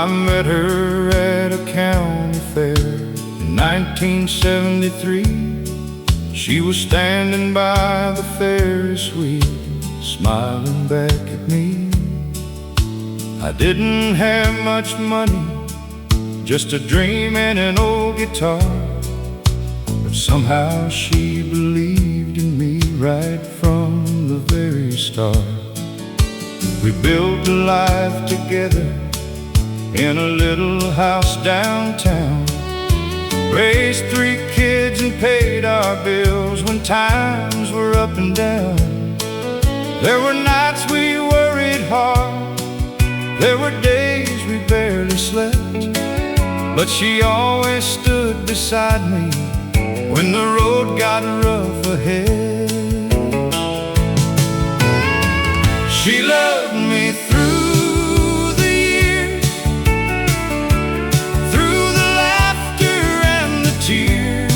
I met her at a county fair in 1973. She was standing by the Ferris wheel, smiling back at me. I didn't have much money, just a dream and an old guitar, but somehow she believed in me right from the very start. We built a life together in a little house downtown, raised 3 kids and paid our bills when times were up and down. There were nights we worried hard, there were days we barely slept, but she always stood beside me when the road got rough ahead. She loved me through the years, through the laughter and the tears,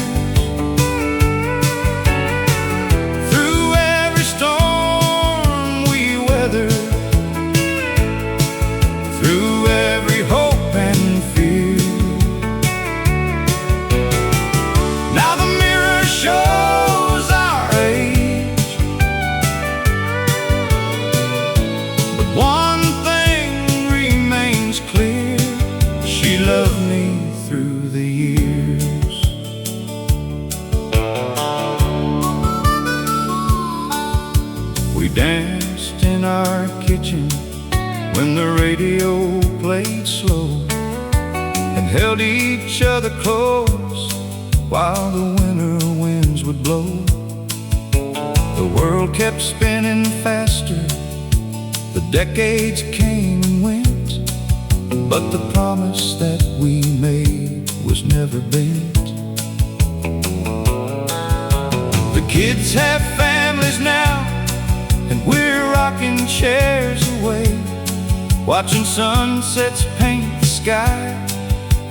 through every storm we weathered, through every hope and fear. Now the mirror shows our age, but one thing remains clear: she loved me through the years. We danced in our kitchen when the radio played slow, and held each other close while the winter winds would blow. The world kept spinning faster, the decades came and went, but the promise that we made was never bent. The kids have families now, and we're rocking chairs away, watching sunsets paint the sky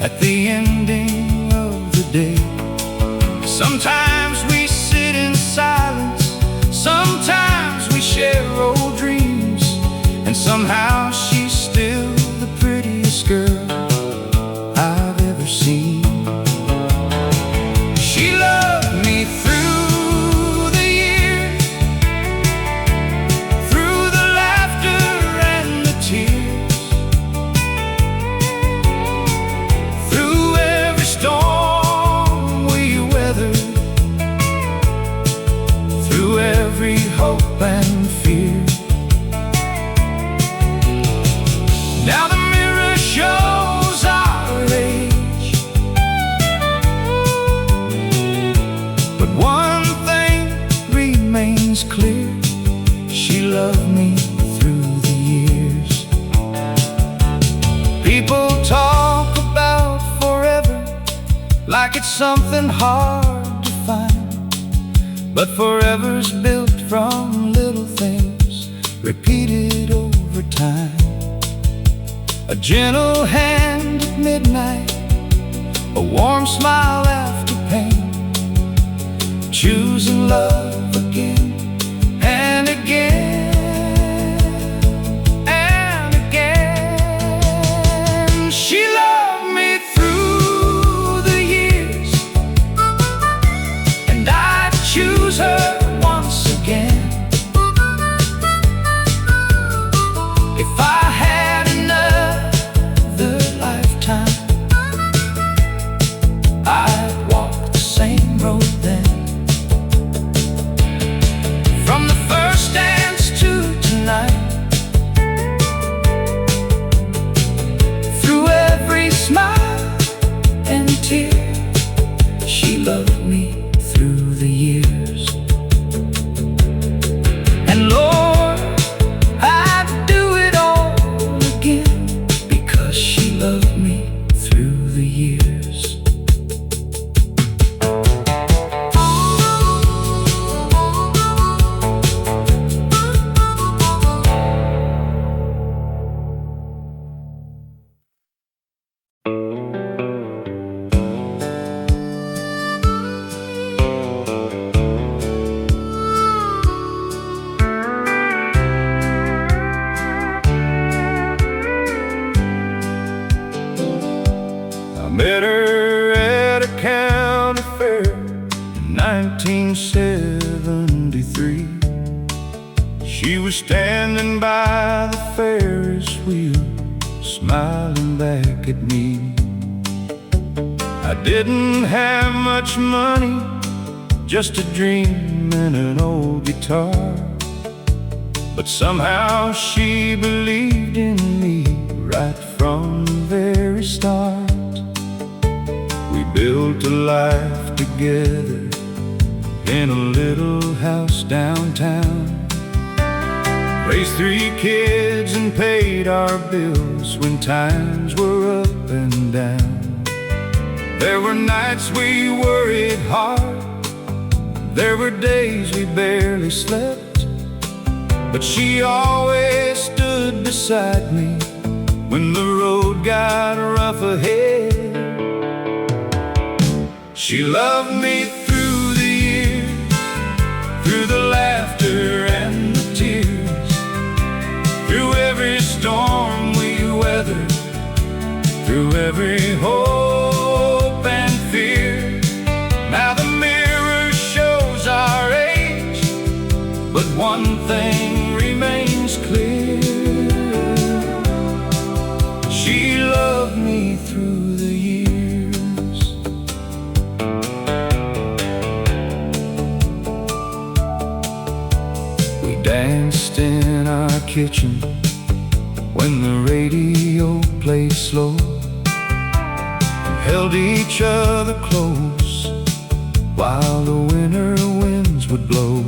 at the ending of the day. Sometimes we sit in silence, sometimes we share old dreams, and somehow she's still the prettiest girl I've ever seen. She loved me through the years, through the laughter and the tears, through every storm we weathered, through every hope and fear. Now the mirror shows our age, but one thing remains clear: she loved me through the years. People talk about forever like it's something hard to find, but forever's built from little things repeated over time. A gentle hand at midnight, a warm smile after pain, choosing love again and again and again. She loved me through the years, and I'd choose her once again. If I had another lifetime, I'd walk the same road then. met her at a county fair in 1973. She was standing by the Ferris wheel, smiling back at me. I didn't have much money, just a dream and an old guitar, but somehow she believed in me right from the very start. We built a life together in a little house downtown, raised 3 kids and paid our bills when times were up and down. There were nights we worried hard, there were days we barely slept, but she always stood beside me when the road got rough ahead. She loved me through the years, through the laughter and the tears, through every storm we weathered, through every hope and fear. Now the mirror shows our age, but one thing remains clear: she loved me through the years. We danced in our kitchen when the radio played slow, held each other close while the winter winds would blow.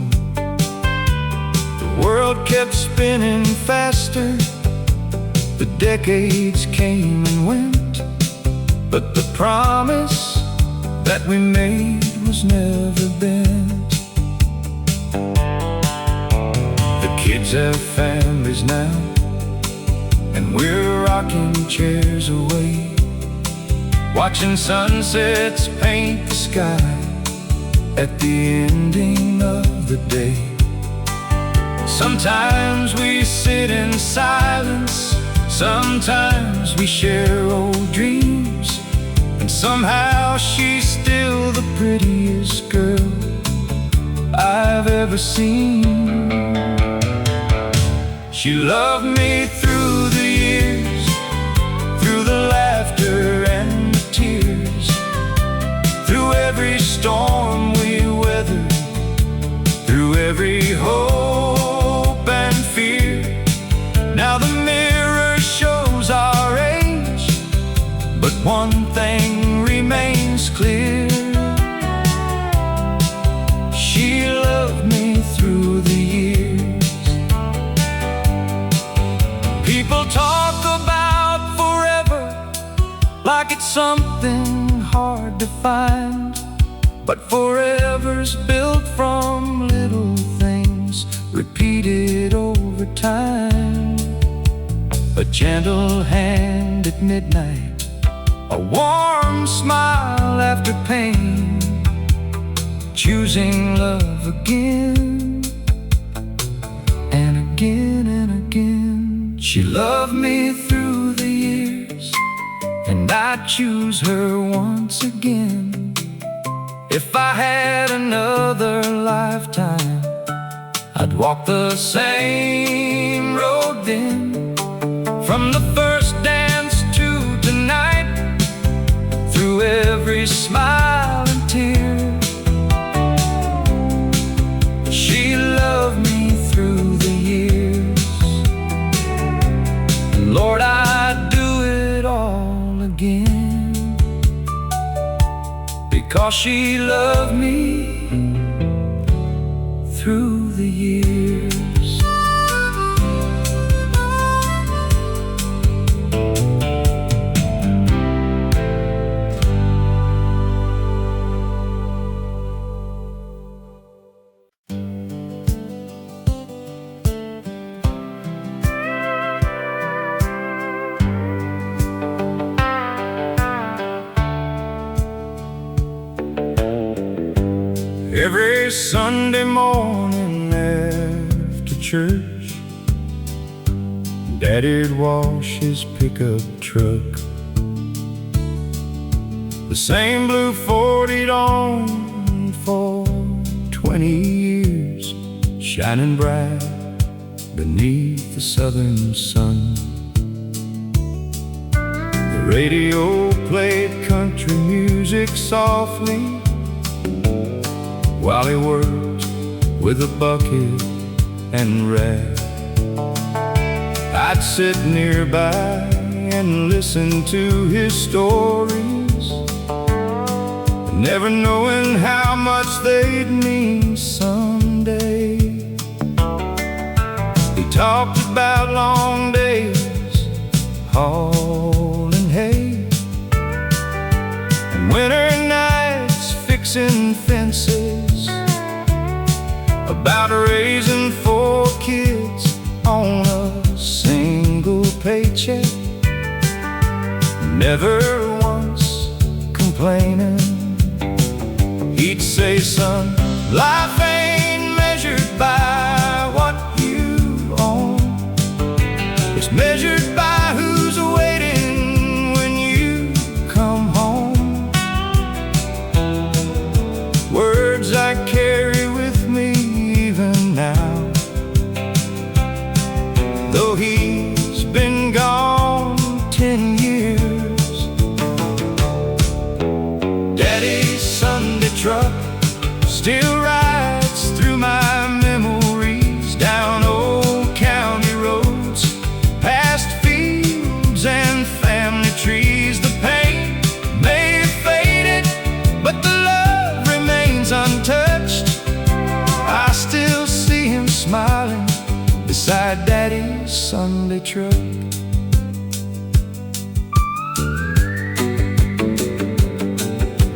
The world kept spinning faster, the decades came and went, but the promise that we made was never bent. The kids have families now, and we're rocking chairs away, watching sunsets paint the sky at the ending of the day. Sometimes we sit in silence, sometimes we share old dreams, and somehow she's still the prettiest girl I've ever seen. She loved me through the years, through the laughter and the tears, through every storm we weathered, through every hope and fear. Now the mirror shows our age, but one thing remains clear: she loved me through the years. People talk about forever like it's something hard to find, but forever's built from little things repeated over time. A gentle hand at midnight, a warm smile after pain, choosing love again and again and again. She loved me through the years, and I'd choose her once again. If I had another lifetime, I'd walk the same road then, from the first dance to tonight, through every smile and tear. She loved me through the years, and Lord, I'd do it all again, because she loved me through the years. Every Sunday morning after church, Daddy'd wash his pickup truck, same blue 40'd on for 20 years, shining bright beneath the southern sun. The radio played country music softly while he worked with a bucket and rag. I'd sit nearby and listen to his stories, never knowing how much they'd mean someday. He talked about long days hauling hay, and winter nights fixing fences, about raising 4 kids on a single paycheck, never once complaining. He'd say, son, life ain't measured by what you own, it's measured by who's waiting when you come home. Words I carry with me even now, though he's been gone 10 years. Daddy's Sunday truck still rides through my memories, down old county roads, past fields and family trees. The paint may have faded, but the love remains untouched. I still see him smiling beside Daddy's Sunday truck.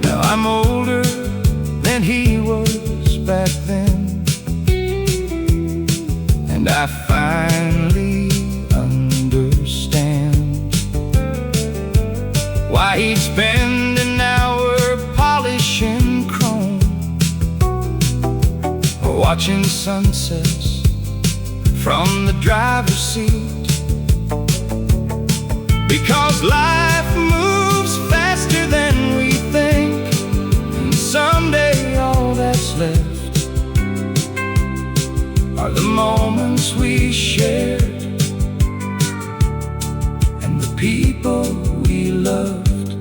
Now I'm older than he was back then, and I finally understand why he'd spend an hour polishing chrome or watching sunsets from the driver's seat. Because life moves faster than we think, and someday all that's left are the moments we shared and the people we loved.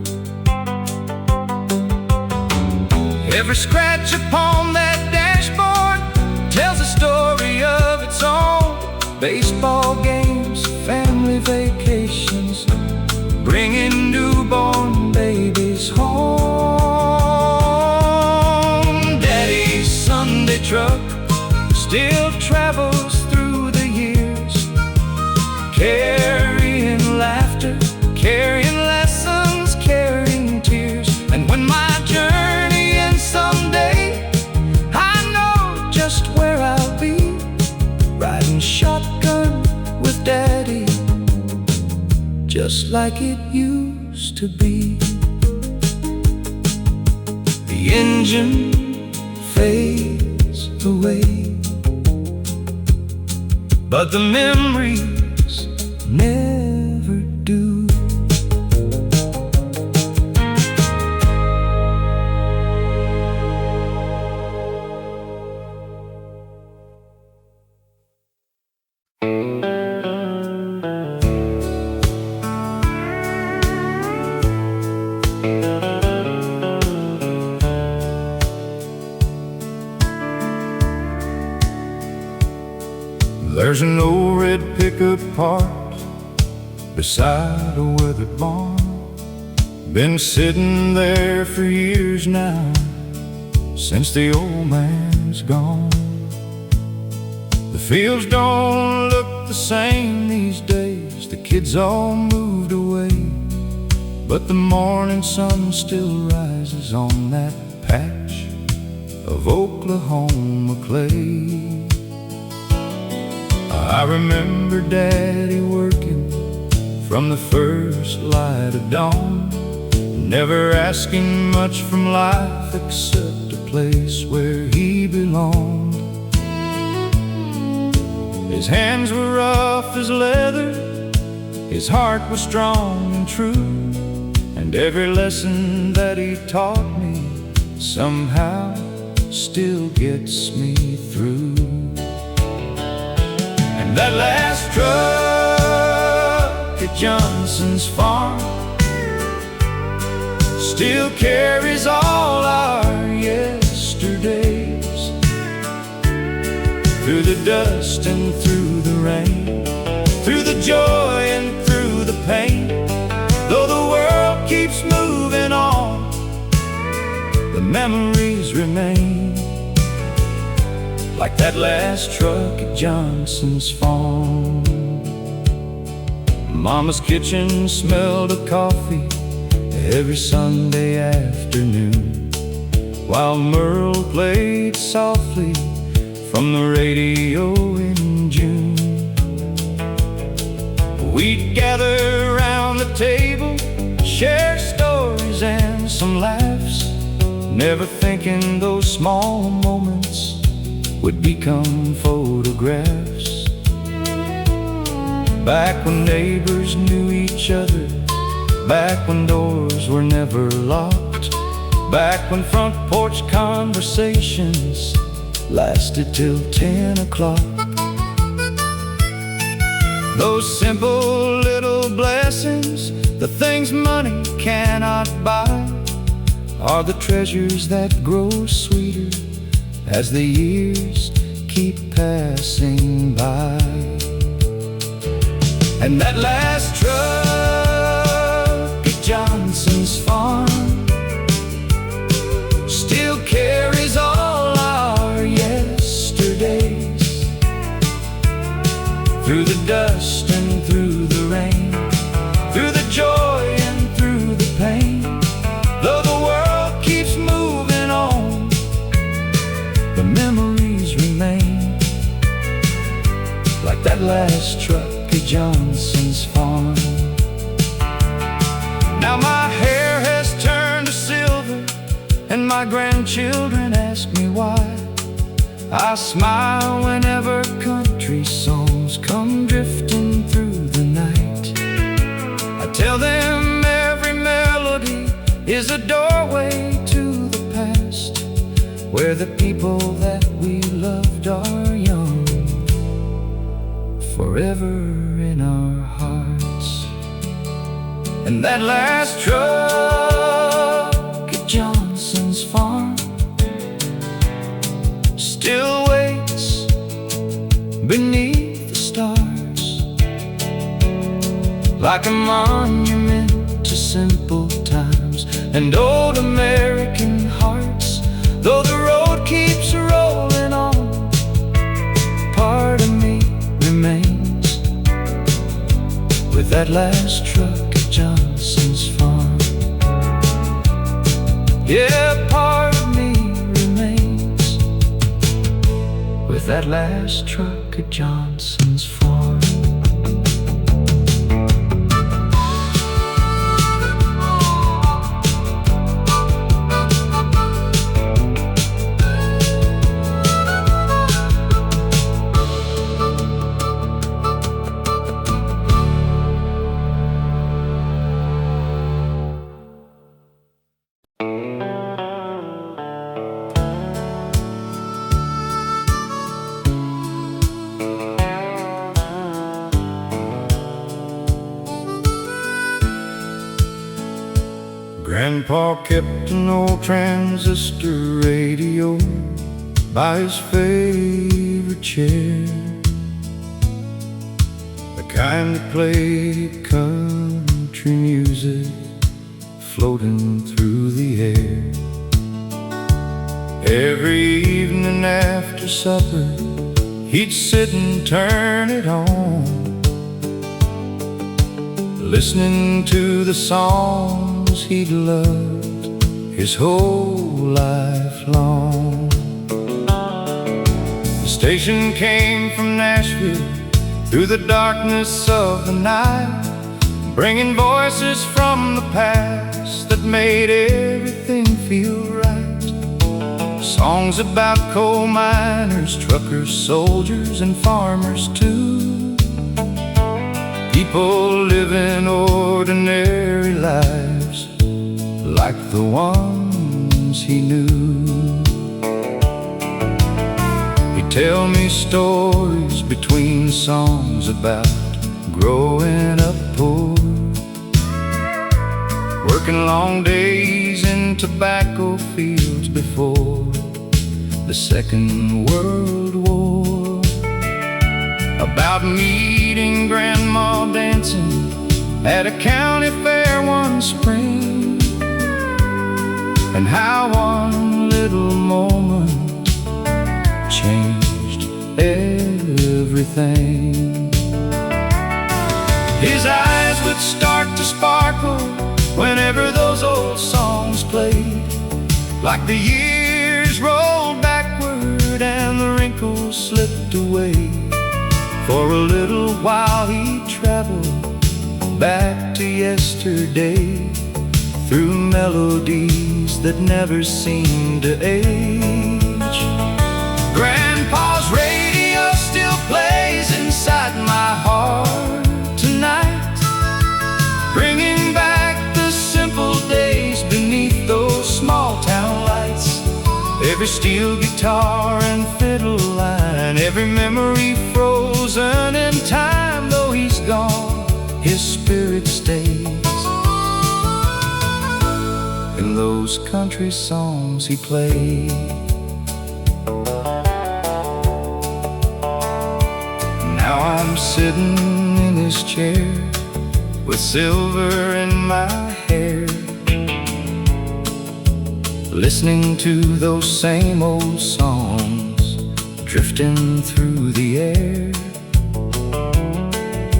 Every scratch upon that dashboard tells a story of its own. Baseball games, family vacations, bringing newborn babies home. Daddy's Sunday truck still travels through the years, carrying laughter, carrying lessons, carrying tears. And when my journey ends someday, I know just where I'll be, riding shotgun with Daddy, just like it used to be. The engine fades away, but the memories never do. There's an old red pickup parked beside a weathered barn, been sitting there for years now, since the old man's gone. The fields don't look the same these days, the kids all moved away, but the morning sun still rises on that patch of Oklahoma clay. I remember Daddy working from the first light of dawn, never asking much from life except a place where he belonged. His hands were rough as leather, his heart was strong and true, and and every lesson that he taught me somehow still gets me through. And that last truck at Johnson's farm still carries all our yesterdays, through the dust and through the rain, through the joy and through the pain. Though the world keeps moving on, the memories remain, like that last truck at Johnson's farm. Mama's kitchen smelled of coffee every Sunday afternoon, while Merle played softly from the radio in June. We'd gather around the table, share stories and some laughs, never thinking those small moments would become photographs. Back when neighbors knew each other, back when doors were never locked, back when front porch conversations lasted till 10 o'clock. Those simple little blessings, the things money cannot buy, are the treasures that grow sweeter as the years keep passing by. And that last truck at Johnson's farm still carries all our yesterdays, through the dust and through the rain, through the joy and through the pain. Though the world keeps moving on, the memories remain, like that last truck at Johnson's farm. Now my hair has turned to silver, and my grandchildren ask me why. I smile whenever country songs come drifting through the night. I tell them every melody is a doorway to the past, where the people that we loved are young, forever in our hearts. And that last truck at Johnson's farm still waits beneath the stars, like a monument to simple times and old American hearts. Though the road keeps rolling on, part of me remains with that last truck at Johnson's farm. Yeah, part of me remains with that last truck at Johnson's farm. Grandpa kept an old transistor radio by his favorite chair, the kind that played country music floating through the air. Every evening after supper, he'd sit and turn it on, listening to the songs he'd loved his whole life long. The station came from Nashville through the darkness of the night, bringing voices from the past that made everything feel right. Songs about coal miners, truckers, soldiers, and farmers too. People living ordinary lives like the ones he knew. He'd tell me stories between songs about growing up poor, working long days in tobacco fields before the Second World War, about meeting Grandma dancing at a county fair one spring, and how one little moment changed everything. His eyes would start to sparkle whenever those old songs played, like the years rolled backward and the wrinkles slipped away. For a little while he traveled back to yesterday, through melodies that never seemed to age. Grandpa's radio still plays inside my heart tonight, bringing back the simple days beneath those small town lights. Every steel guitar and fiddle line, every memory frozen in time. Though he's gone, his spirit stays in those country songs he played. Now I'm sitting in his chair with silver in my hair, listening to those same old songs drifting through the air.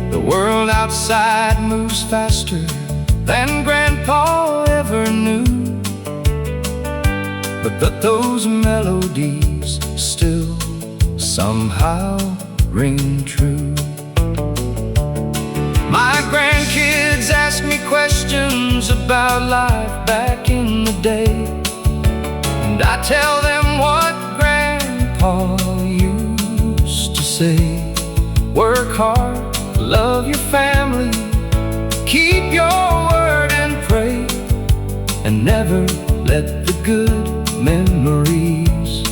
The world outside moves faster than Grandpa ever knew, but those melodies still somehow ring true. My grandkids ask me questions about life back in the day, and I tell them what Grandpa used to say. Work hard, love your family, keep your word and pray, and never let the good memories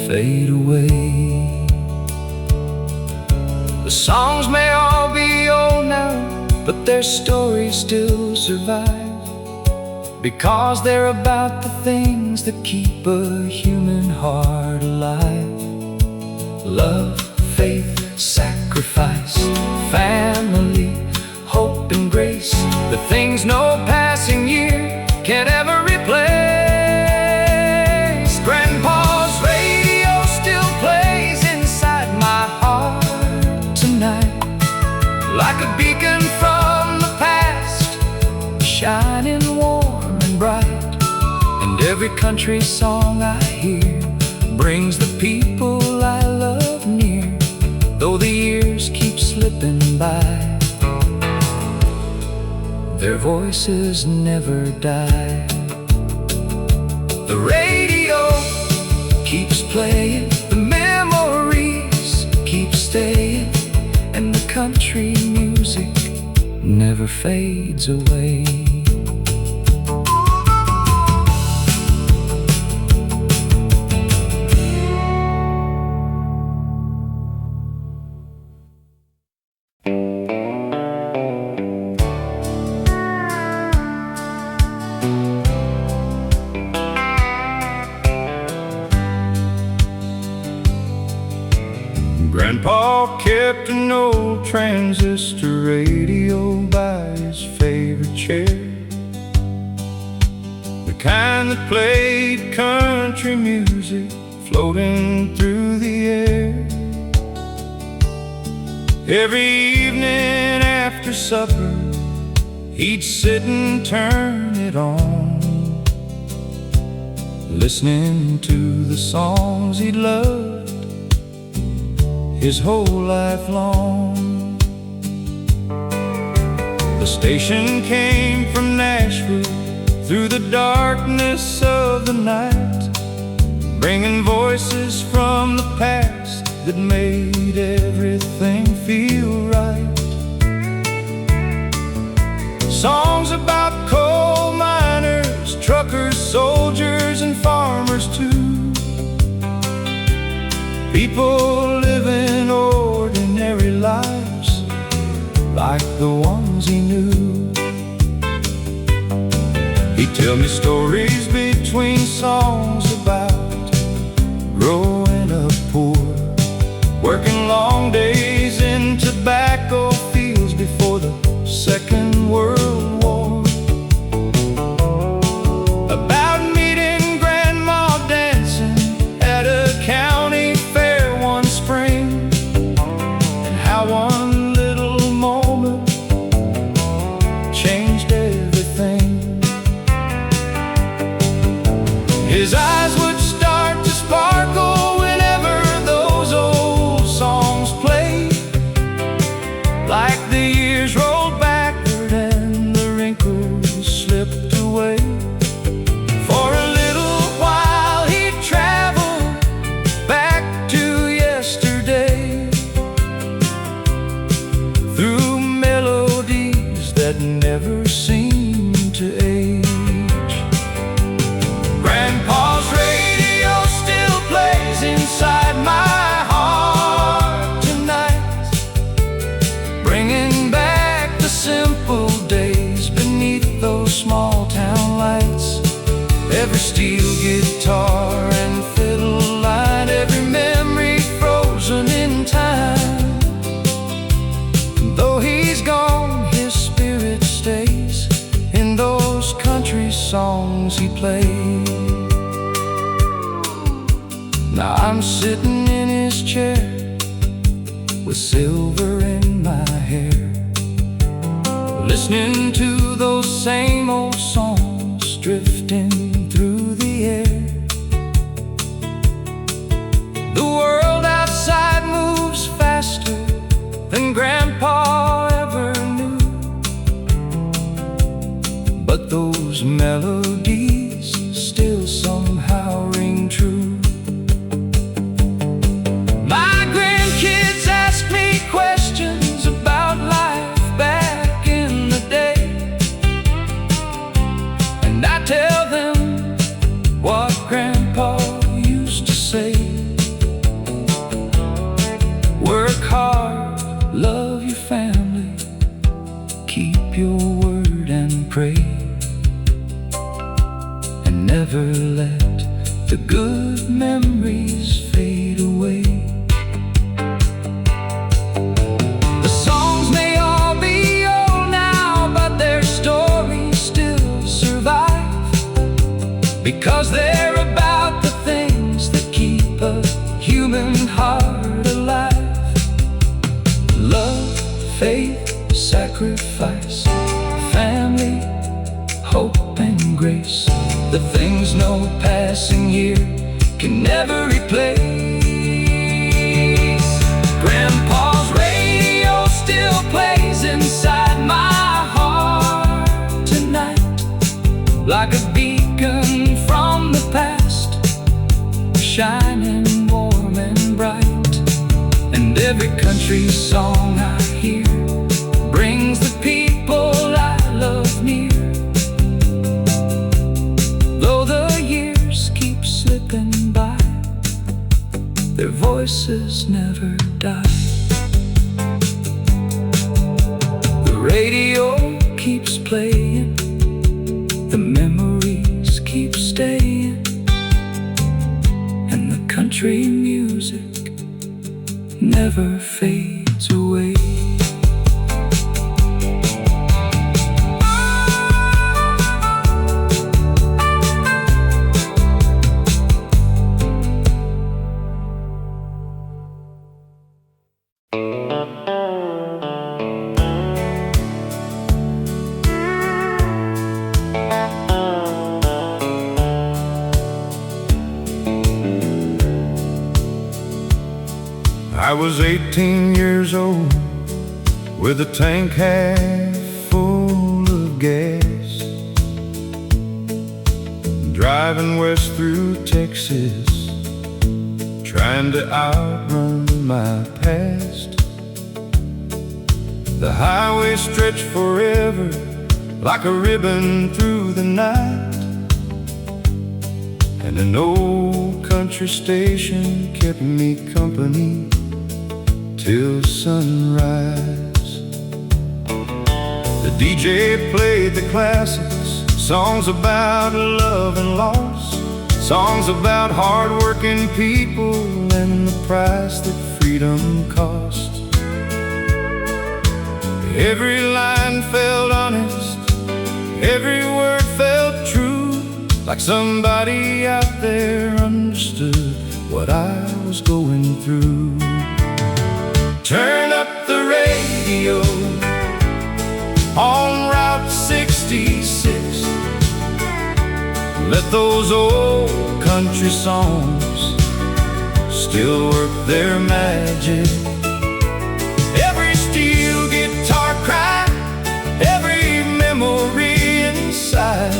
fade away. The songs may all be old now, but their stories still survive, because they're about the things that keep a human heart alive. Love, faith, sacrifice, family, hope and grace, the things no passing year can ever replace. Grandpa's radio still plays inside my heart tonight, like a beacon from the past, shining warm and bright. And every country song I hear brings the people I love near, though the years keep slipping by, their voices never die. The radio keeps playing, the memories keep staying, and the country music never fades away. Grandpa kept an old transistor radio by his favorite chair, the kind that played country music floating through the air. Every evening after supper, he'd sit and turn it on, listening to the songs he'd loved his whole life long. The station came from Nashville through the darkness of the night, bringing voices from the past that made everything feel right. Songs about cold people living ordinary lives like the ones he knew. He'd tell me stories between songs about growing up poor, working long days in tobacco fields before the Second World War, about meeting Grandma dancing at a county fair one spring, and how one little moment changed everything. His eyes would start to sparkle whenever those old songs played, like the years rolled backward and the wrinkles slipped away. For a little while he'd travel back to yesterday, through melodies that never seemed to age. Grandpa's radio still plays inside my heart tonight, bringing back the simple days beneath those small town lights. Every steel guitar and fiddle line, every memory frozen in time. Though he's gone, his spirit stays in those country songs he played. Now I'm sitting in his chair with silver in my hair, listening to those same old songs drifting through the air. The world outside moves faster than Grandpa ever knew, but those melodies still somehow ring true. My grandkids ask me questions about life back in the day, and I tell them what Grandpa used to say. Work hard, love your family, keep your word and pray, and never let the good memories fade away. The songs may all be old now, but their stories still survive, because they're about the things that keep a human heart alive. Love, faith, sacrifice, family, hope and grace, the things no passing year can never replace. Grandpa's radio still plays inside my heart tonight, like a beacon from the past, shining warm and bright. And every country song I hear brings the people I love near. Though the years keep slipping by, their voices never die. The radio keeps playing, the memories keep staying, and the country music never fades away. I was 18 years old, with a tank half full of gas, driving west through Texas, trying to outrun my past. The highway stretched forever, like a ribbon through the night. and an old country station kept me company till sunrise. The DJ played the classics, songs about love and loss, songs about hard-working people and the price that freedom cost. Every line felt honest, every word felt true, like somebody out there understood what I was going through. Turn up the radio on Route 66. Let those old country songs still work their magic. Every steel guitar cry, every memory inside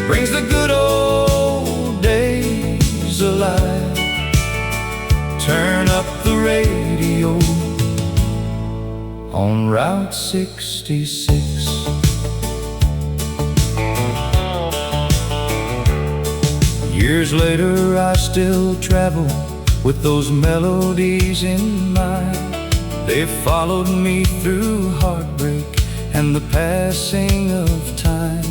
brings the good old days alive. Turn up the radio on Route 66. Years later I still travel with those melodies in mind. They followed me through heartbreak and the passing of time,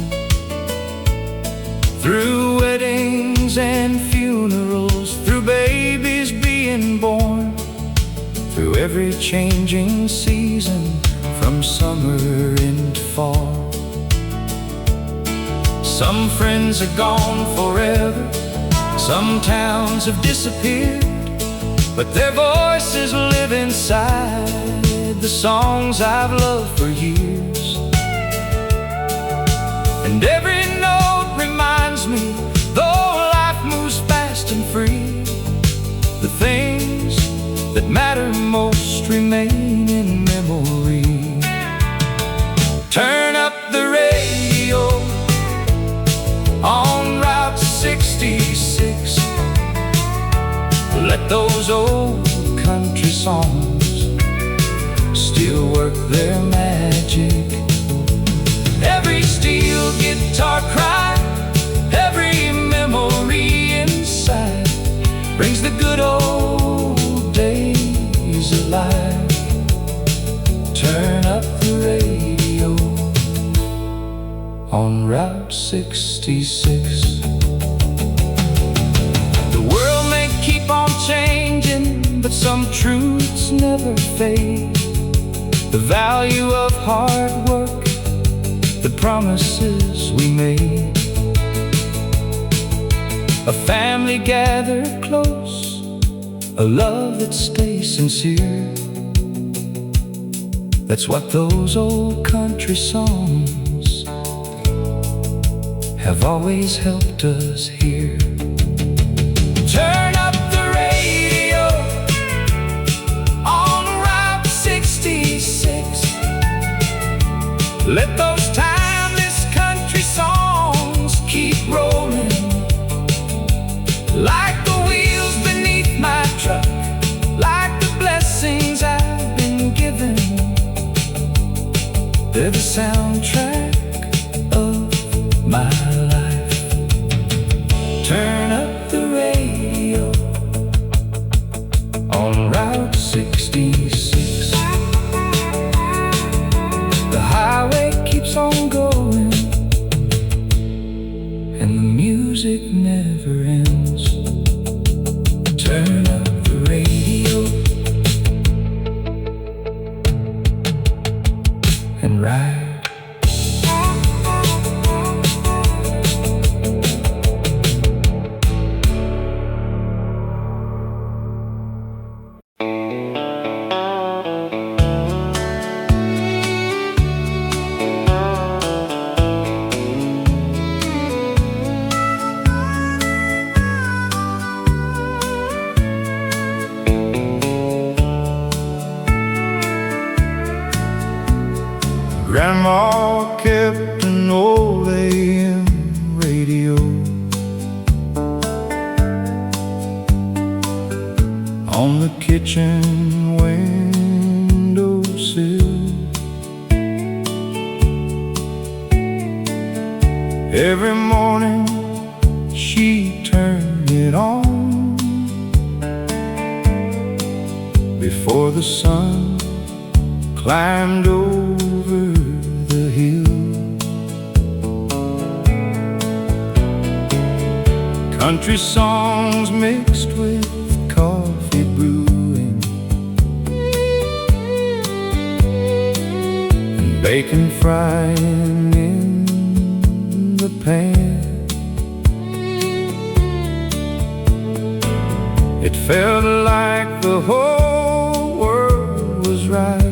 through weddings and funerals, through babies being born, through every changing season from summer into fall. Some friends are gone forever, some towns have disappeared, but their voices live inside the songs I've loved for years. And every note reminds me, though life moves fast and free, the things that matter most remain in memory. Turn up the radio on Route 66. Let those old country songs still work their magic. Every steel guitar cry, every memory inside brings the good old days alive. Turn up the radio on Route 66. The world may keep on changing, but some truths never fade. The value of hard work, the promises we made, a family gathered close, a love that stays sincere. That's what those old country songs have always helped us hear. Turn up the radio on Route 66. Let those timeless country songs keep rolling, like the wheels beneath my truck, like the blessings I've been given. They're the soundtrack of my life. Turn up the radio on Route 66. The highway keeps on going, and the music never ends. Turn up the radio and ride. Grandma kept an old AM radio on the kitchen windowsill. Every morning she turned the sun climbed over the hill. Country songs mixed with coffee brewing, and bacon frying in the pan. It felt like the whole world was right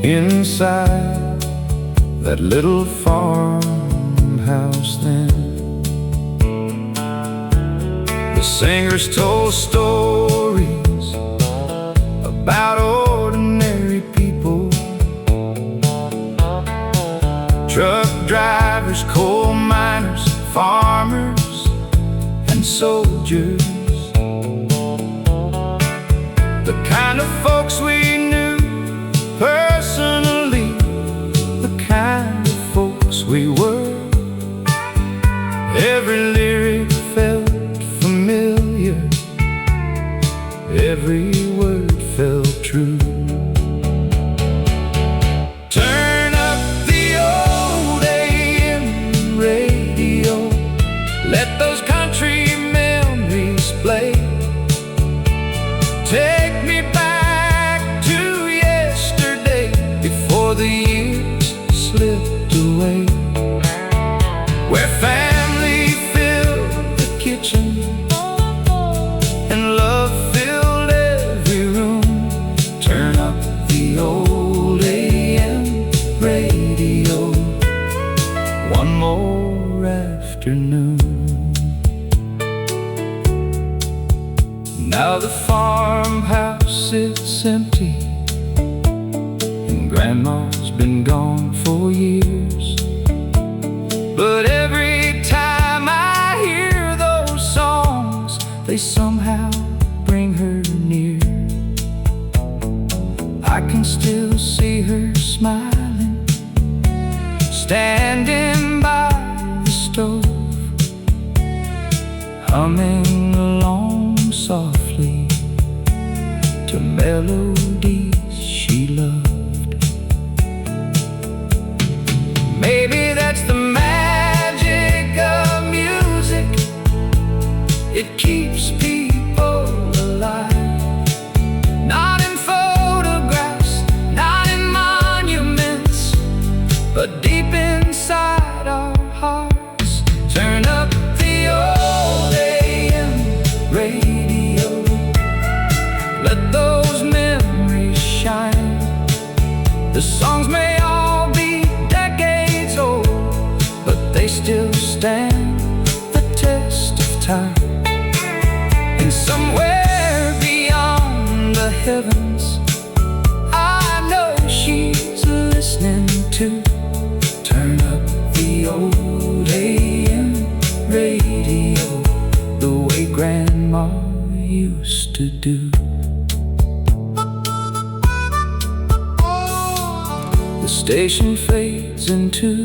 inside that little farmhouse then. The singers told stories about ordinary people, truck drivers, coal miners, farmers, and soldiers. The kind of folks we knew personally, the kind of folks we were. Every lyric felt familiar, every word felt true. Turn up the old AM radio, let those country memories play. Take me back to yesterday, before the years slipped away, where family filled the kitchen and love filled every room. Turn up the old AM radio one more afternoon. Now the farmhouse sits empty, and Grandma's been gone for years. But every time I hear those songs, they somehow bring her near. I can still see her smiling, standing by the stove, humming along softly to melodies she loved. Maybe that's the magic of music, it keeps people alive. Not in photographs, not in monuments, but deep inside our hearts. Turn up the old AM radio, let those memories shine. The songs may all be decades old, but they still stand the test of time. And somewhere beyond the heavens, I know she's listening too. Turn up the old AM radio, the way Grandma used to do. The station fades into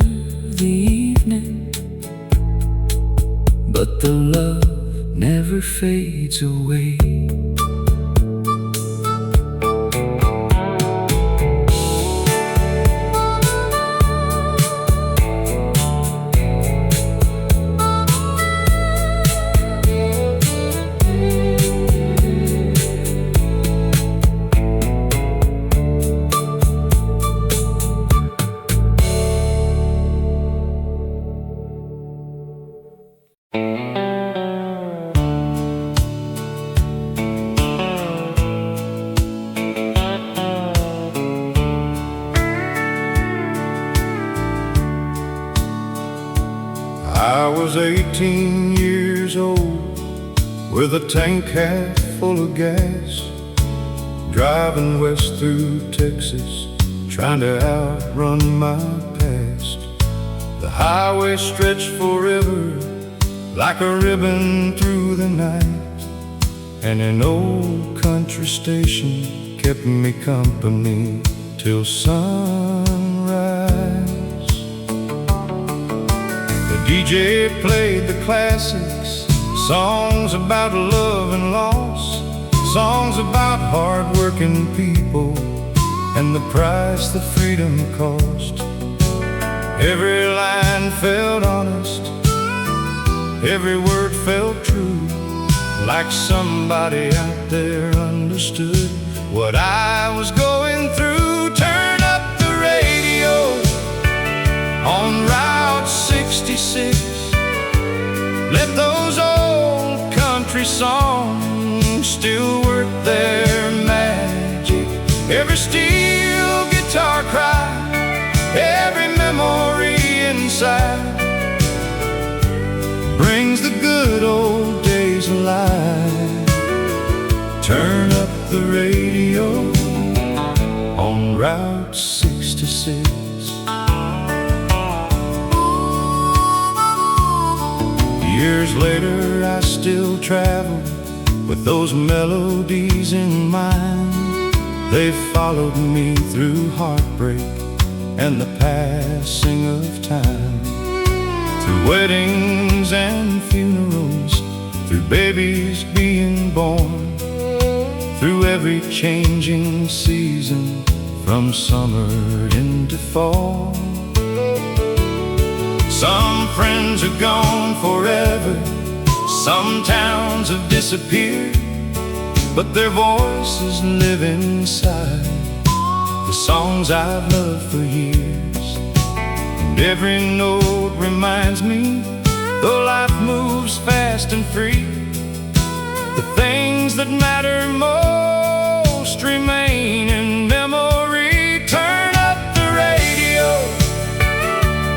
the evening, but the love never fades away. I was 18 years old, with a tank half full of gas, driving west through Texas, trying to outrun my past. The highway stretched forever, like a ribbon through the night, and an old country station kept me company till sunrise. The DJ played the classics, songs about love and loss, Songs about hard-working people and the price that freedom cost. Every line felt honest, every word felt true, like somebody out there understood what I was going through. Turn up the radio on Route 66. Let those old country songs still work their magic. Every steel guitar cry, every memory inside brings the good old days alive. Turn up the radio on Route 66. Years later I still travel with those melodies in mind. They followed me through heartbreak and the passing of time, through weddings and funerals, through babies being born, through every changing season, from summer into fall. Some friends are gone forever, some towns have disappeared, but their voices live inside the songs I've loved for years. And every note reminds me, though life moves fast and free, the things that matter most remain in memory. Turn up the radio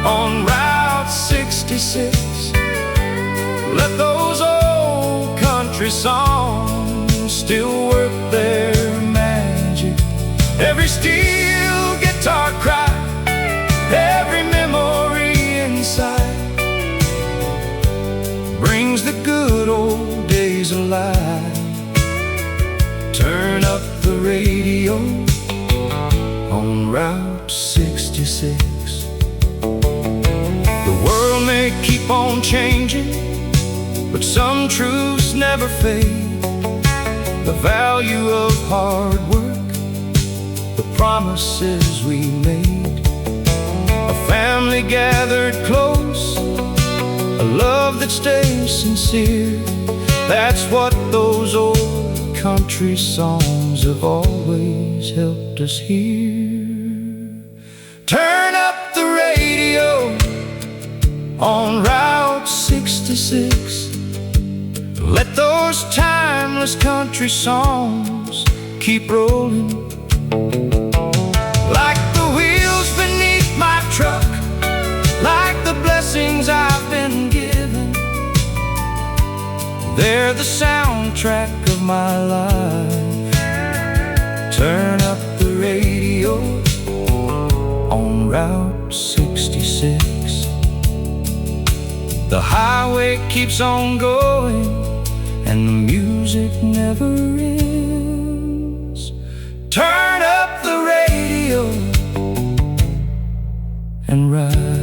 on Route 66. Let those old country songs still work their magic. Every steel guitar cry, every memory inside brings the good old days alive. Turn up the radio on Route 66. The world may keep on changing, but some truths never fade. The value of hard work, the promises we made, a family gathered close, a love that stays sincere. That's what those old country songs have always helped us hear. Turn up the radio on Route 66. Let those timeless country songs keep rolling, like the wheels beneath my truck, like the blessings I've been given. They're the soundtrack of my life. Turn up the radio on Route 66. The highway keeps on going and the music never ends. Turn up the radio and ride.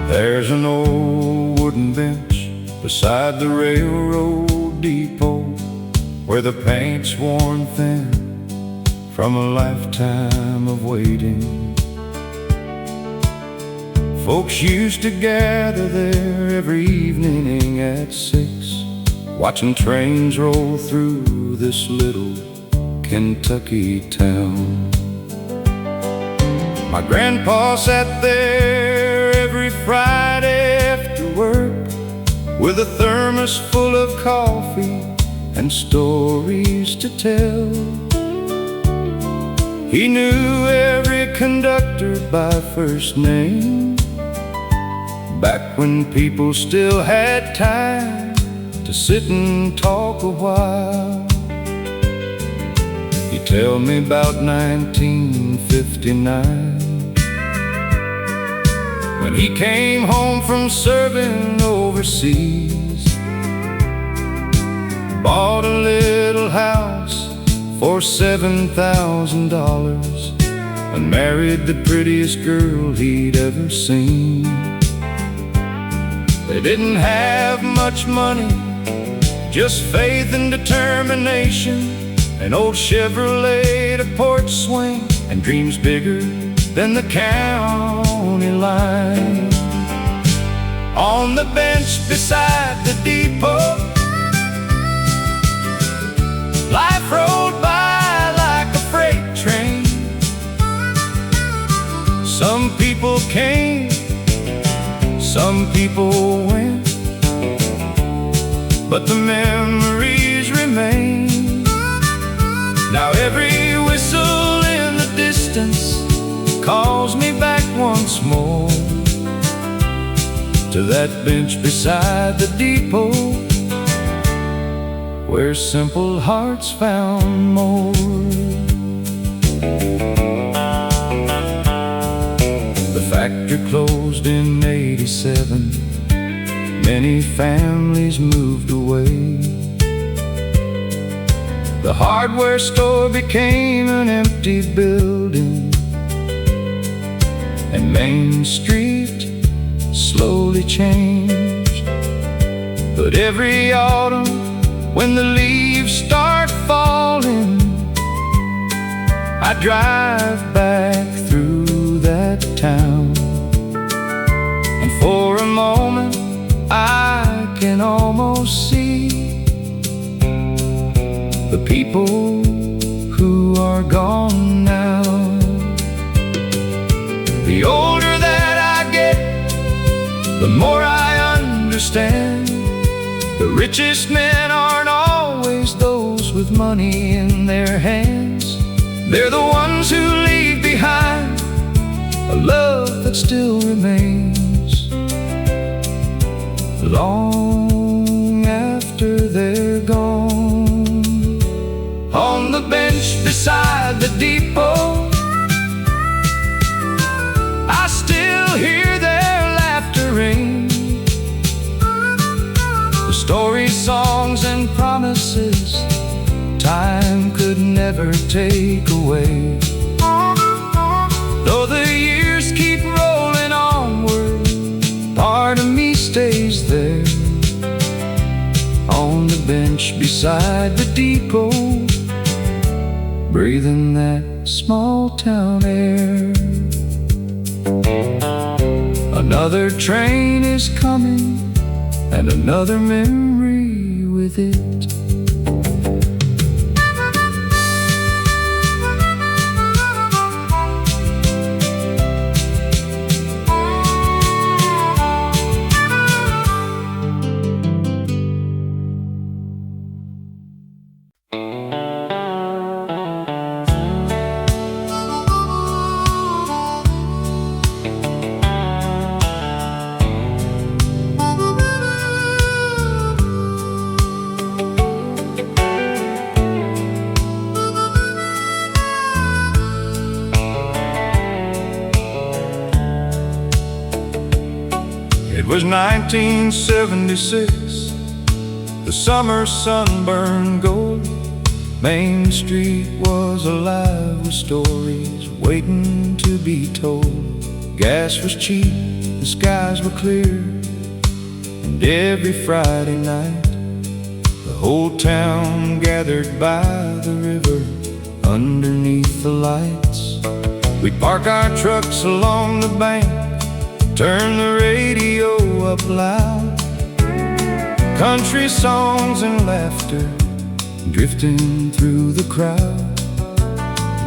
There's an old wooden bench beside the railroad depot, where the paint's worn thin from a lifetime of waiting. Folks used to gather there every evening at 6, watching trains roll through this little Kentucky town. My grandpa sat there every Friday after work, with a thermos full of coffee and stories to tell. He knew every conductor by first name, back when people still had time to sit and talk a while. He tell me about 1959, when he came home from serving overseas. Bought a little house for $7,000 and married the prettiest girl he'd ever seen. They didn't have much money, just faith and determination, an old Chevrolet to porch swing, and dreams bigger than the county line. On the bench beside the depot, life rolled by like a freight train. Some people came, some people went, but the memories remain. Now every whistle in the distance calls me back once more to that bench beside the depot, where simple hearts found more. The factory closed in '87. Many families moved away. The hardware store became an empty building, and Main Street slowly changed. But every autumn, when the leaves start falling, I drive back through that town, and for a moment I can almost see the people who are gone now. The older that I get, the more I understand. The richest men aren't always those with money in their hands. They're the ones who leave behind a love that still remains long after they're gone. On the bench beside the depot, I still hear their laughter ring. The stories, songs, and promises time could never take away. Though the years keep rolling onward, part of me stays there on the bench beside the depot, breathing that small town air. Another train is coming, and another memory with it. It was 1976, the summer sun burned gold. Main Street was alive with stories waiting to be told. Gas was cheap, the skies were clear, and every Friday night the whole town gathered by the river underneath the lights. We'd park our trucks along the bank, turn the radio up loud, country songs and laughter drifting through the crowd.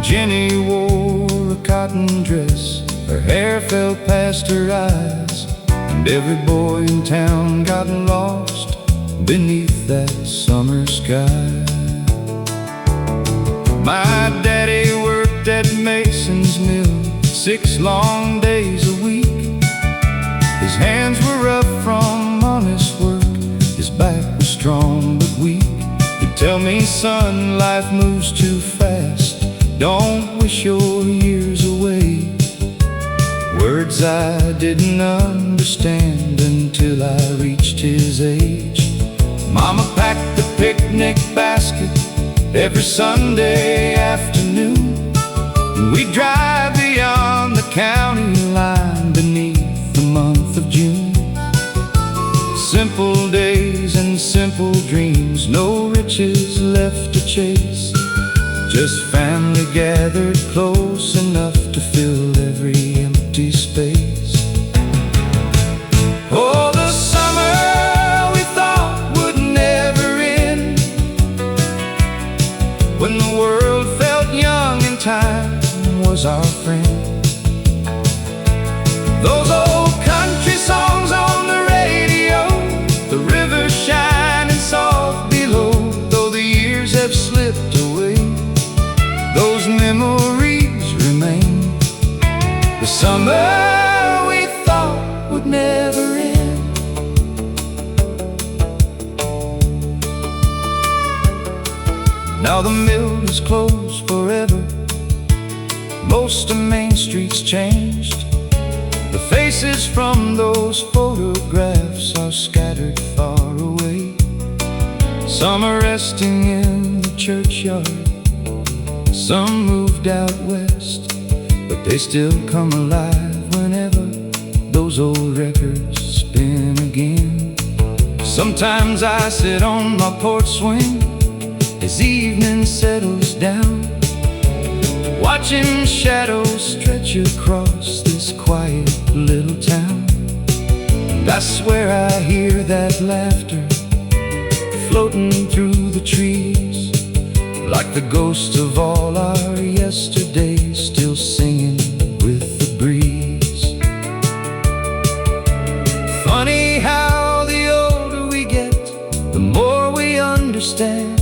Jenny wore a cotton dress, her hair fell past her eyes, and every boy in town got lost beneath that summer sky. My daddy worked at Mason's mill 6 long days a week. His hands were rough from honest work, his back was strong but weak. He'd tell me, son, life moves too fast, don't wish your years away. Word words I didn't understand until I reached his age. Mama packed the picnic basket every Sunday afternoon, and we'd drive beyond the county line beneath the month of June. Simple days and simple dreams, no riches left to chase, just family gathered close enough to fill every empty space. Oh, the summer we thought would never end, when the world felt young and time was our friend. Those old country songs on the radio, the river shining soft below, though the years have slipped away, those memories remain. The summer we thought would never end. Now the mill is closed forever, most of Main Street's changed. The faces from those photographs are scattered far away. Some are resting in the churchyard, some moved out west, but they still come alive whenever those old records spin again. Sometimes I sit on my porch swing as evening settles down, watching shadows stretch across this quiet little town. And I swear I hear that laughter floating through the trees, like the ghosts of all our yesterdays still singing with the breeze. Funny how the older we get, the more we understand.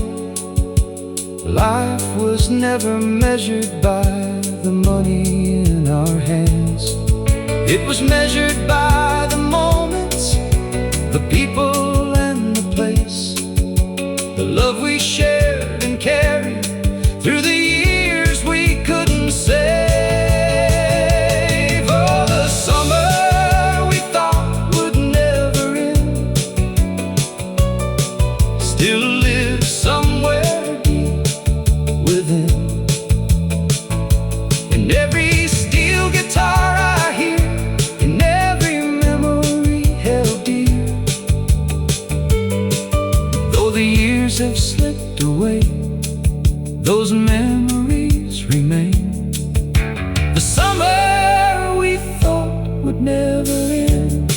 Life was never measured by the money in our hands. It was measured by the moments, the people and the place, the love we shared and carried through the years we couldn't save. Oh, the summer we thought would never end still lives somewhere deep within. In every steel guitar I hear, in every memory held dear, though the years have slipped away, those memories remain. The summer we thought would never end,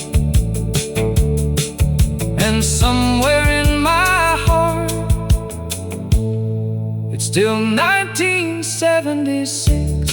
and somewhere in my heart it's still 1976.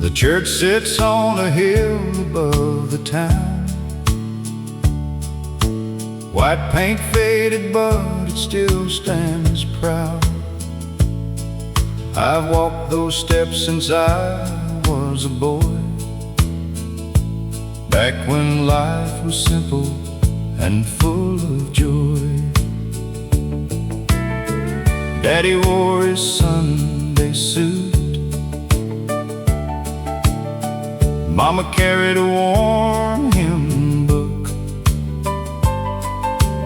The church sits on a hill above the town. White paint faded, but it still stands proud. I've walked those steps since I was a boy, back when life was simple and full of joy. Daddy wore his Sunday suit, Mama carried a warm hymn book.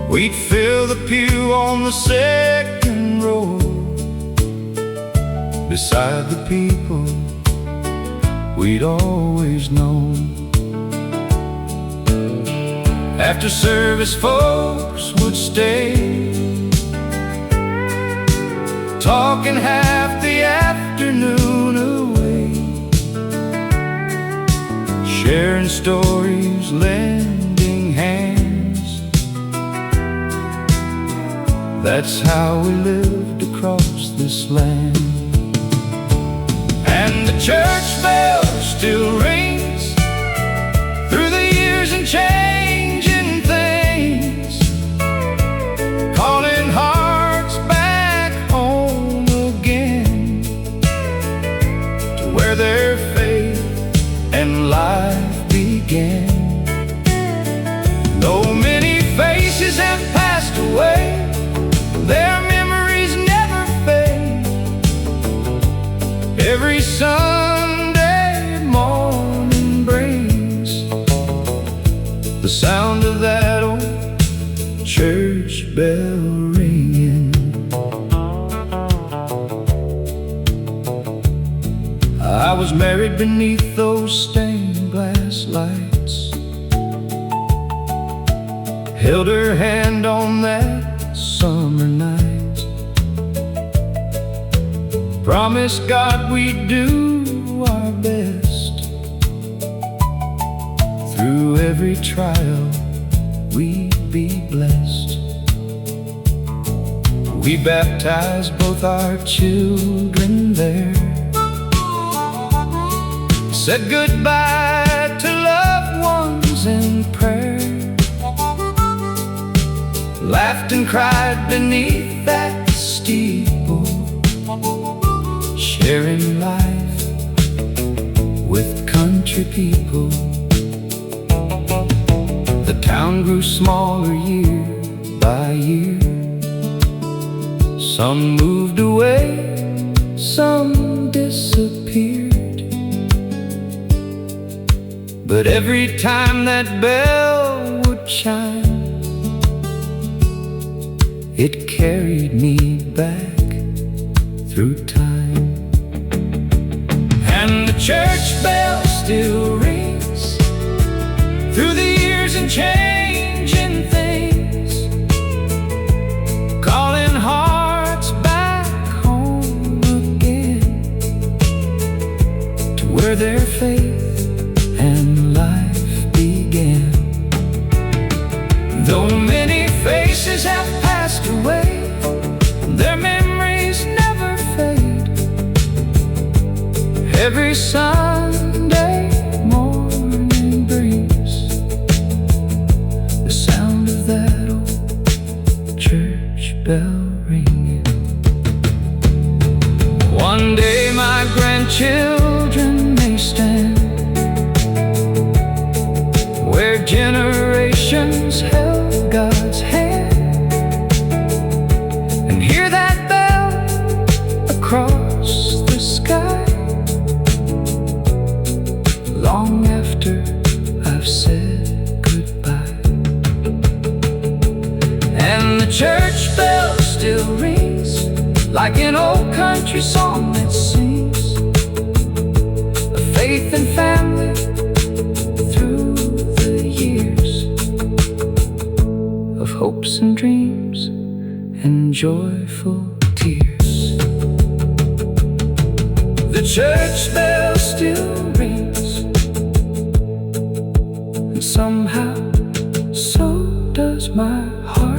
We'd fill the pew on the second row, beside the people we'd always known. After service, folks would stay, talking half the afternoon away, sharing stories, lending hands. That's how we lived across this land. And the church bell still rings every Sunday morning brings the sound of that old church bell ringing. I was married beneath those stained glass lights, held her hand on that summer night, promised God we'd do our best. Through every trial we'd be blessed. We baptized both our children there, said goodbye to loved ones in prayer, laughed and cried beneath that steeple, sharing life with country people. The town grew smaller year by year. Some moved away, some disappeared. But every time that bell would chime, it carried me back through time. And the church bell still rings through the years and changing things, calling hearts back home again, to where their faith and life began. Though many faces have passed away, their memories never fade. Every Sunday morning brings the sound of that old church bell ringing. One day my grandchildren may stand where generations held God's hand, and hear that bell across the sky, long after I've said goodbye. And the church bell still rings like an old country song that sings of faith and family through the years, of hopes and dreams and joyful tears. The church bell still rings, and somehow so does my heart.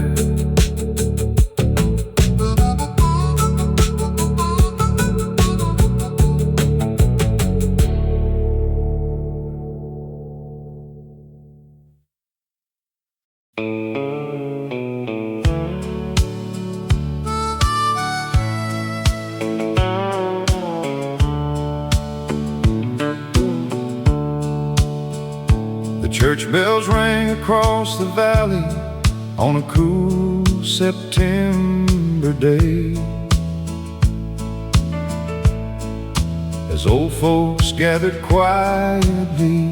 The church bells rang across the valley on a cool September day, as old folks gathered quietly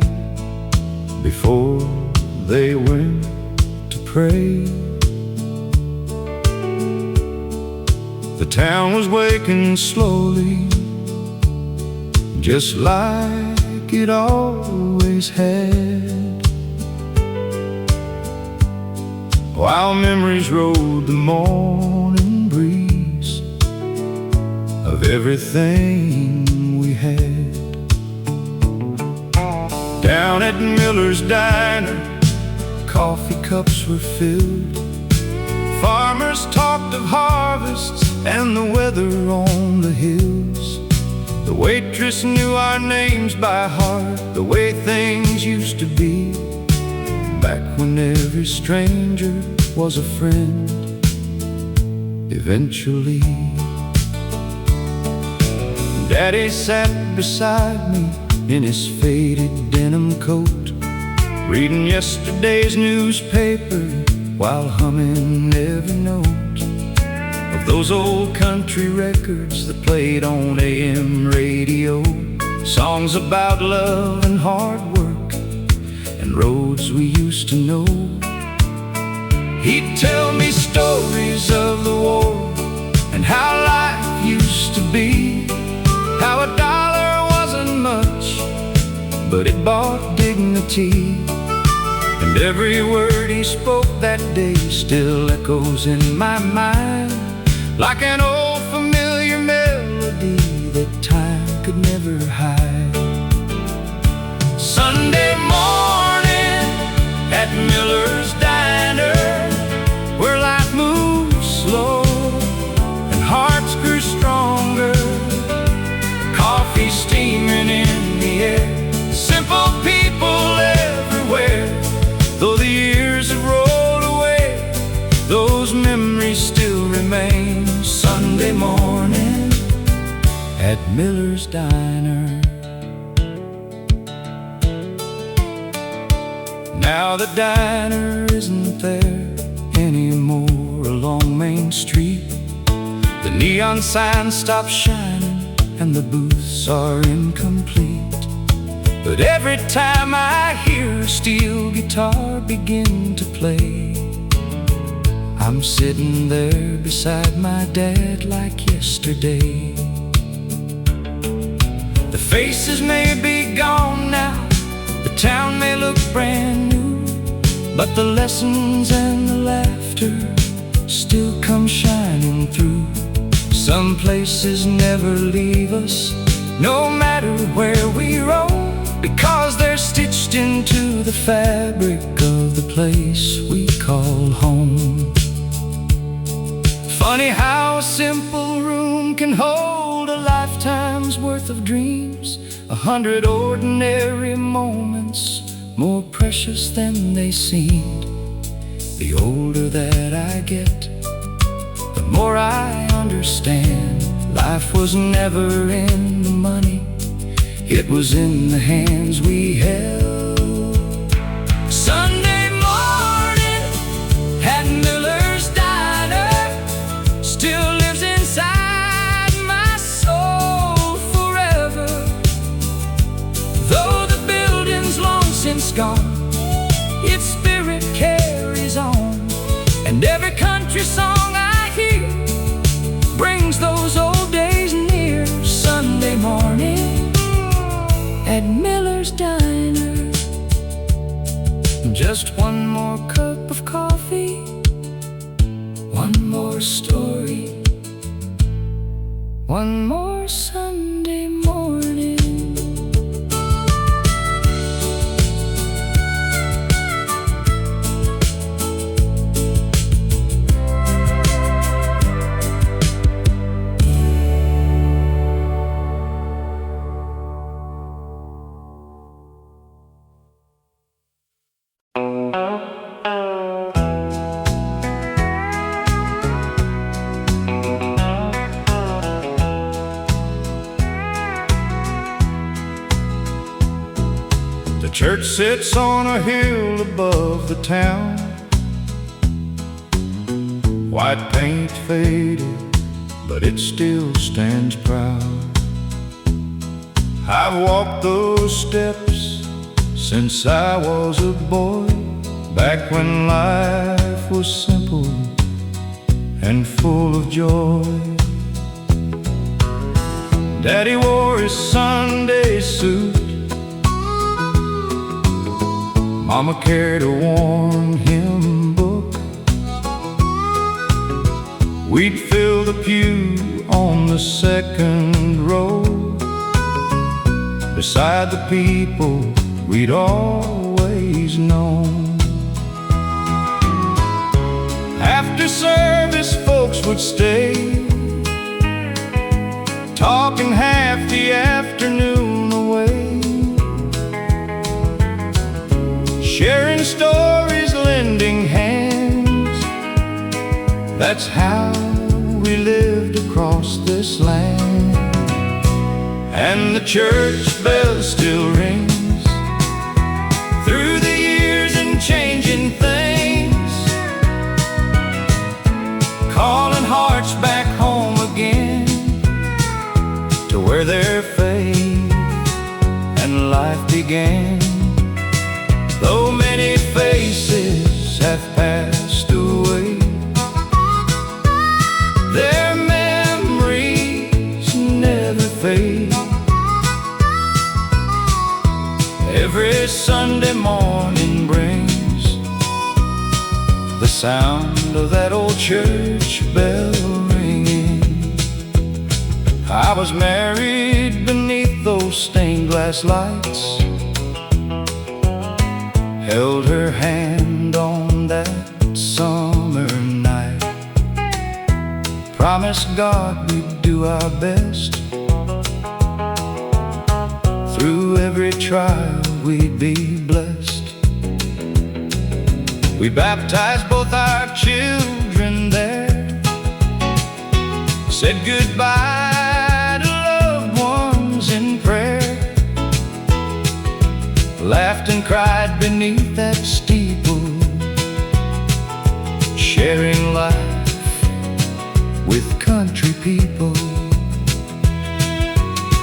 before they went to pray. The town was waking slowly, just like it always had, while memories rode the morning breeze of everything we had. Down at Miller's Diner, coffee cups were filled. Farmers talked of harvests and the weather on the hills. The waitress knew our names by heart, the way things used to be, back when every stranger was a friend eventually. Daddy sat beside me in his faded denim coat, reading yesterday's newspaper while humming every note of those old country records that played on AM radio, songs about love and hard work and roads we used to know. He'd tell me stories of the war and how life used to be, how a dollar wasn't much, but it bought dignity. And every word he spoke that day still echoes in my mind, like an old familiar melody that time could never hide. Sunday morning at Miller's Diner, where life moves slow and hearts grew stronger, coffee steaming in the air, simple people everywhere. Though the years have rolled away, those memories still remain. Sunday morning at Miller's Diner. Now the diner isn't there anymore along Main Street. The neon signs stopped shining and the booths are incomplete. But every time I hear a steel guitar begin to play, I'm sitting there beside my dad like yesterday. The faces may be gone now, the town may look brand new, but the lessons and the laughter still come shining through. Some places never leave us, no matter where we roam, because they're stitched into the fabric of the place we call home. Funny how a simple room can hold a lifetime's worth of dreams, 100 ordinary moments more precious than they seemed. The older that I get, the more I understand. Life was never in the money, it was in the hands we held. Sunday morning at Miller's Diner still lives inside my soul forever. Though the building's long since gone, its spirit carries on, and every country song I hear brings those old days near. Sunday morning at Miller's Diner. Just one more cup of coffee, one more story, one more Sunday morning. The church sits on a hill above the town, white paint faded, but it still stands proud. I've walked those steps since I was a boy, back when life was simple and full of joy. Daddy wore his Sunday suit, Mama carried a worn hymn book. We'd fill the pew on the second row, beside the people we'd always known. After service, folks would stay, talking half the afternoon away, sharing stories, lending hands. That's how we lived across this land. And the church bell still rings through the years and changing things, calling hearts back where their faith and life began. Though many faces have passed away, their memories never fade. Every Sunday morning brings the sound of that old church bell ringing. I was married beneath those stained glass lights, held her hand on that summer night, promised God we'd do our best. Through every trial we'd be blessed. We baptized both our children there, said goodbye to loved ones in prayer, laughed and cried beneath that steeple, sharing life with country people.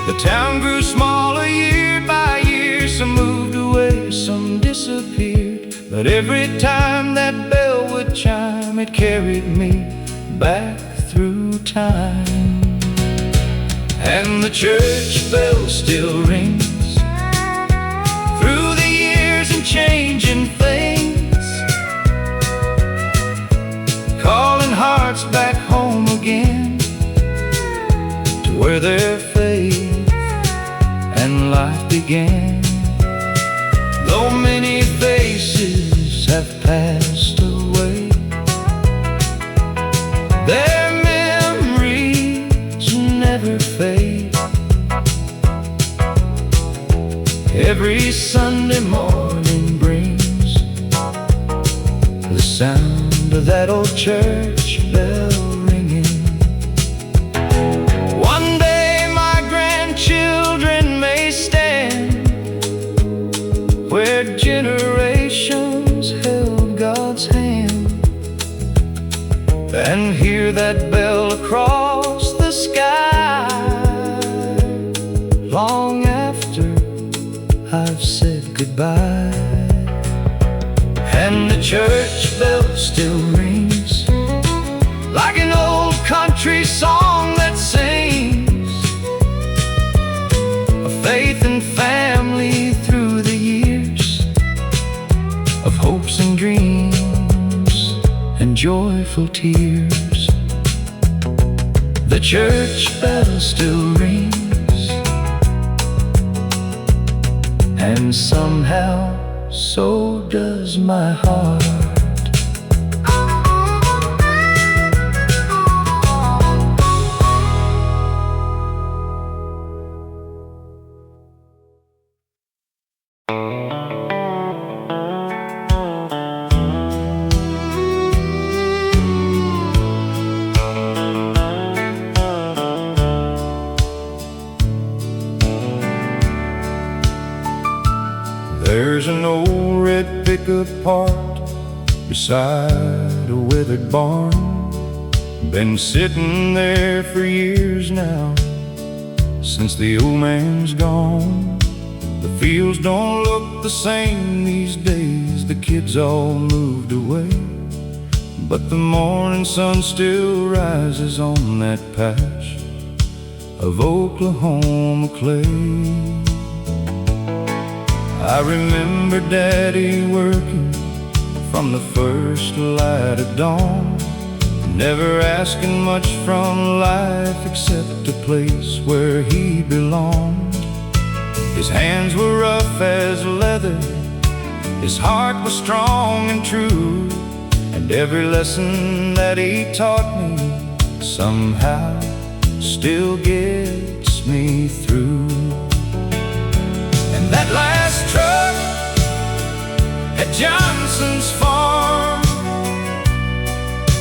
The town grew smaller year by year, some moved away, some disappeared, but every time that bell would chime, it carried me back through time. And the church bell still rings through the years and changing things, calling hearts back home again, to where their faith and life began. Though many faces have passed away, their memories never fade. Every Sunday morning brings the sound of that old church bell ringing. One day my grandchildren may stand where generations held God's hand, and hear that bell across the sky, long after I've said goodbye. And the church bell still rings like an old country song that sings of faith and family through the years, of hopes and dreams and joyful tears. The church bell still rings, and somehow so does my heart. There's an old red pickup parked beside a weathered barn, been sitting there for years now, since the old man's gone. The fields don't look the same these days, the kids all moved away, but the morning sun still rises on that patch of Oklahoma clay. I remember Daddy working from the first light of dawn, never asking much from life except a place where he belonged. His hands were rough as leather, his heart was strong and true, and every lesson that he taught me somehow still gets me through. And that last truck at Johnson's farm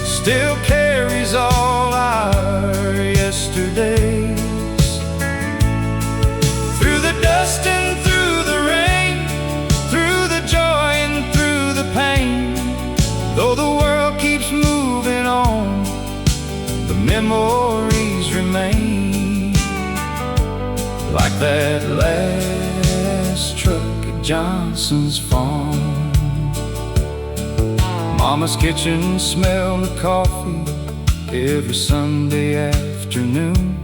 still carries all our yesterdays, through the dust and through the rain, through the joy and through the pain. Though the world keeps moving on, the memories remain. like that last truck at Johnson's farm. Mama's kitchen smelled of coffee every Sunday afternoon,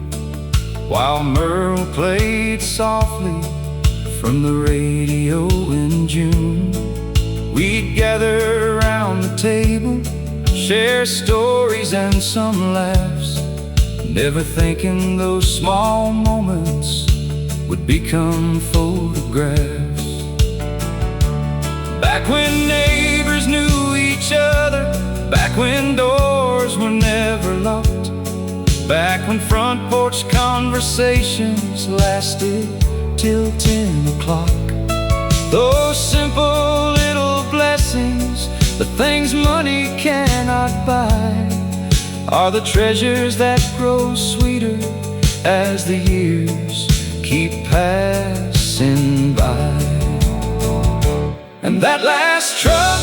while Merle played softly from the radio in June. We'd gather around the table, share stories and some laughs, never thinking those small moments would become photographs. Back when neighbors knew each other, back when doors were never locked, back when front porch conversations lasted till 10 o'clock. Those simple little blessings, the things money cannot buy, are the treasures that grow sweeter as the years keep passing by. And that last truck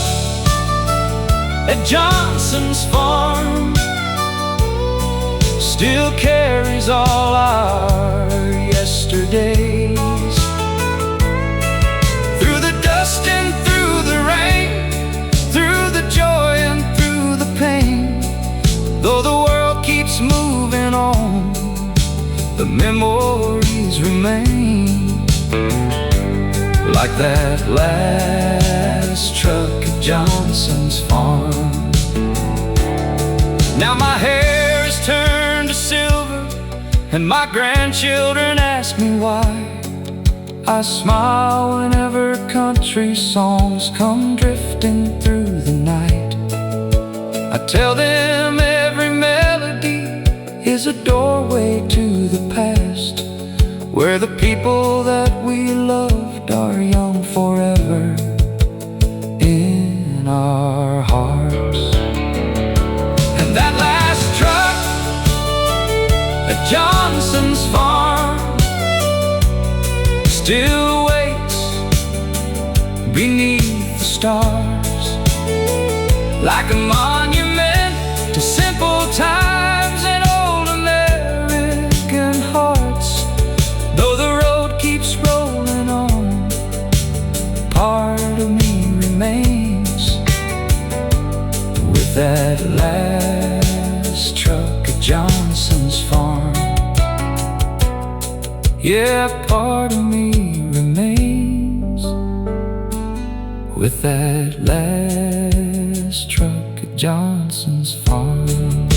at Johnson's farm still carries all our yesterdays, through the dust and through the rain, through the joy and through the pain. Though the world keeps moving on, the memories remain, like that last truck at Johnson's farm. Now my hair is turned to silver, and my grandchildren ask me why. I smile whenever country songs come drifting through the night. I tell them every melody is a doorway to the past, where the people that we loved are young forever in our hearts. And that last truck at Johnson's farm still waits beneath the stars, like a monument to simple times and old American hearts. Though the road keeps rolling on, part of me remains with that last truck at Johnson's farm. Yeah, part of me remains with that last truck at Johnson's farm.